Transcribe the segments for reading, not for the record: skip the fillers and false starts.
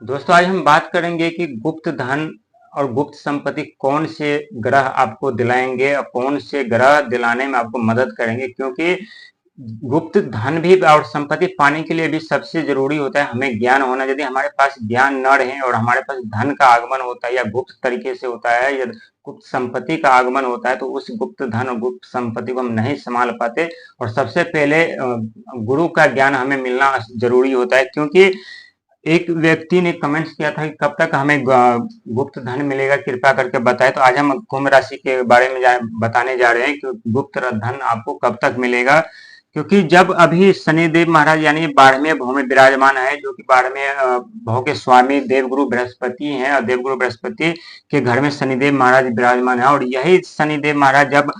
दोस्तों आज हम बात करेंगे कि गुप्त धन और गुप्त संपत्ति कौन से ग्रह आपको दिलाएंगे और कौन से ग्रह दिलाने में आपको मदद करेंगे, क्योंकि गुप्त धन भी और संपत्ति पाने के लिए भी सबसे जरूरी होता है हमें ज्ञान होना। यदि हमारे पास ज्ञान न रहे और हमारे पास धन का आगमन होता है या गुप्त तरीके से होता है या गुप्त संपत्ति का आगमन होता है तो उस गुप्त धन और गुप्त संपत्ति को हम नहीं संभाल पाते। और सबसे पहले गुरु का ज्ञान हमें मिलना जरूरी होता है, क्योंकि एक व्यक्ति ने कमेंट्स किया था कि कब तक हमें गुप्त धन मिलेगा, कृपया करके बताएं। तो आज हम कुंभ राशि के बारे में बताने जा रहे हैं कि गुप्त धन आपको कब तक मिलेगा। क्योंकि जब अभी शनिदेव महाराज यानी 12वें भाव में विराजमान है, जो कि 12वें भाव के स्वामी देवगुरु बृहस्पति हैं, और देवगुरु बृहस्पति के घर में शनिदेव महाराज विराजमान है। और यही शनिदेव महाराज जब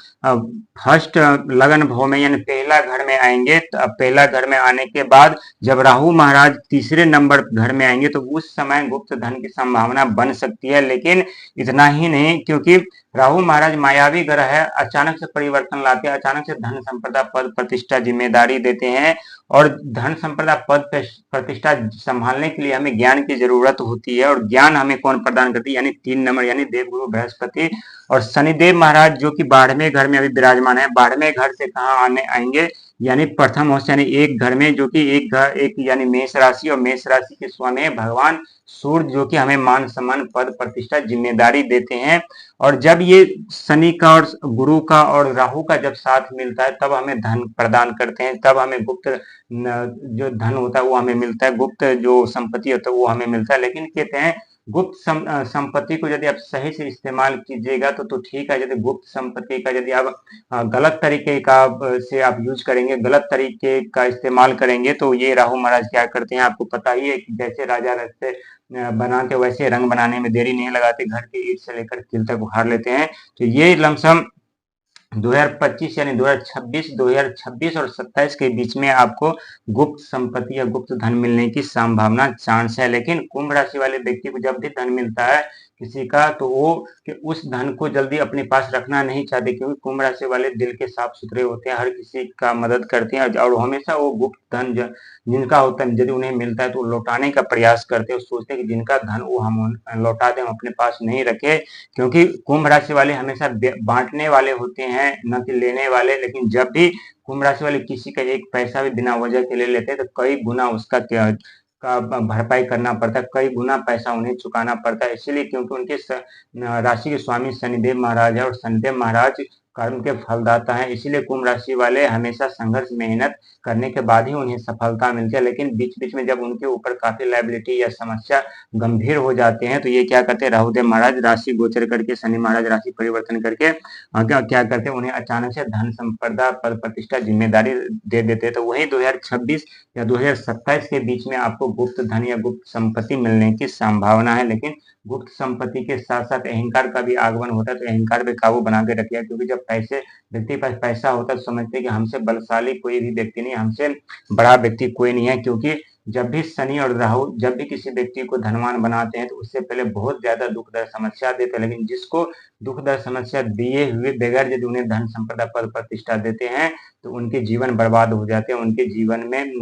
फर्स्ट लगन भाव में यानी पहला घर में आएंगे, तो पहला घर में आने के बाद जब राहु महाराज तीसरे नंबर घर में आएंगे तो उस समय गुप्त धन की संभावना बन सकती है। लेकिन इतना ही नहीं, क्योंकि राहु महाराज मायावी ग्रह है, अचानक से परिवर्तन लाते हैं, अचानक से धन संपदा पद प्रतिष्ठा जिम्मेदारी देते हैं। और धन संपदा पद प्रतिष्ठा संभालने के लिए हमें ज्ञान की जरूरत होती है। और ज्ञान हमें कौन प्रदान करती है, यानी 3 नंबर यानी देवगुरु बृहस्पति और शनिदेव महाराज, जो कि 12वें घर में अभी विराजमान है। 12वें घर से कहाँ आने आएंगे, यानी प्रथम हाउस यानी एक घर में, जो कि एक यानी मेष राशि, और मेष राशि के स्वामी है भगवान सूर्य, जो कि हमें मान सम्मान पद प्रतिष्ठा जिम्मेदारी देते हैं। और जब ये शनि का और गुरु का और राहु का जब साथ मिलता है तब हमें धन प्रदान करते हैं, तब हमें गुप्त जो धन होता है वो हमें मिलता है, गुप्त जो संपत्ति होता है वो हमें मिलता है। लेकिन कहते हैं गुप्त संपत्ति को यदि आप सही से इस्तेमाल कीजिएगा तो ठीक है। यदि गुप्त संपत्ति का यदि आप गलत तरीके का से आप यूज करेंगे, गलत तरीके का इस्तेमाल करेंगे, तो ये राहु महाराज क्या करते हैं आपको पता ही है कि जैसे राजा रस्ते बनाते वैसे रंग बनाने में देरी नहीं लगाते, घर के ईंट से लेकर किल तक उखाड़ लेते हैं। तो ये लमसम 2025 यानी 2026 और 27 के बीच में आपको गुप्त संपत्ति या गुप्त धन मिलने की संभावना चांस है। लेकिन कुंभ राशि वाले व्यक्ति को जब भी धन मिलता है किसी का, तो वो कि उस धन को जल्दी अपने पास रखना नहीं चाहते, क्योंकि कुंभ राशि वाले दिल के साफ सुथरे होते हैं, हर किसी का मदद करते हैं और हमेशा वो गुप्त धन जिनका होता है यदि उन्हें मिलता है तो लौटाने का प्रयास करते हैं। सोचते हैं कि जिनका धन वो हम लौटा दें, हम अपने पास नहीं रखे, क्योंकि कुंभ राशि वाले हमेशा बांटने वाले होते हैं, न कि लेने वाले। लेकिन जब भी कुंभ राशि वाले किसी का एक पैसा भी बिना वजह के ले लेते हैं तो कई गुना उसका का भरपाई करना पड़ता है, कई गुना पैसा उन्हें चुकाना पड़ता है। इसीलिए क्योंकि उनके राशि के स्वामी शनिदेव महाराज है और शनिदेव महाराज कर्म के फलदाता है, इसीलिए कुंभ राशि वाले हमेशा संघर्ष मेहनत करने के बाद ही उन्हें सफलता मिलती है। लेकिन बीच बीच में जब उनके ऊपर काफी लायबिलिटी या समस्या गंभीर हो जाते हैं तो ये क्या करते हैं, राहुदेव महाराज राशि गोचर करके, शनि महाराज राशि परिवर्तन करके क्या करते हैं, उन्हें अचानक से धन संपदा पद प्रतिष्ठा जिम्मेदारी दे देते हैं। तो वही 2026 या 2027 के बीच में आपको गुप्त धन या गुप्त संपत्ति मिलने की संभावना है। लेकिन गुप्त संपत्ति के साथ साथ अहंकार का भी आगमन होता है, तो अहंकार पे काबू बना के रखिए, क्योंकि जब व्यक्ति के पास पैसा होता है तो समझते हैं कि हमसे बलशाली कोई भी व्यक्ति नहीं, हमसे बड़ा व्यक्ति कोई नहीं है। क्योंकि जब भी शनि और राहु जब भी किसी व्यक्ति को धनवान बनाते हैं तो उससे पहले बहुत ज्यादा दुख दर्द समस्या देते हैं, लेकिन जिसको दुख दर्द समस्या दिए हुए बगैर यदि उन्हें धन संपदा पद प्रतिष्ठा देते हैं तो उनके जीवन बर्बाद हो जाते हैं, उनके जीवन में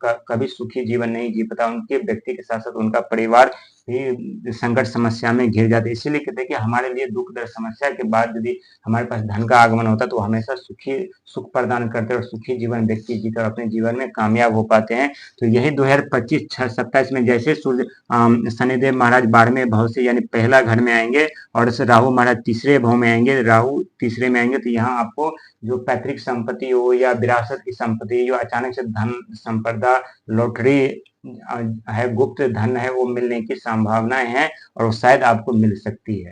कभी सुखी जीवन नहीं जी पाता, उनके व्यक्ति के साथ साथ उनका परिवार भी संकट समस्या में घिर जाते हैं। इसीलिए कहते हैं कि हमारे लिए दुख दर्द समस्या के बाद यदि हमारे पास धन का आगमन होता है तो हमेशा सुख प्रदान करते हैं और सुखी जीवन व्यक्ति जीकर अपने जीवन में कामयाब हो पाते हैं। तो यही 2025-27 में जैसे सूर्य शनिदेव महाराज 12वें भाव से यानी पहला घर में आएंगे और राहु महाराज तीसरे भाव में आएंगे, राहु तीसरे में आएंगे, तो यहाँ आपको जो पैतृक संपत्ति हो या विरासत की संपत्ति, जो अचानक से धन संपदा लॉटरी है, गुप्त धन है, वो मिलने की संभावनाएं हैं और शायद आपको मिल सकती है।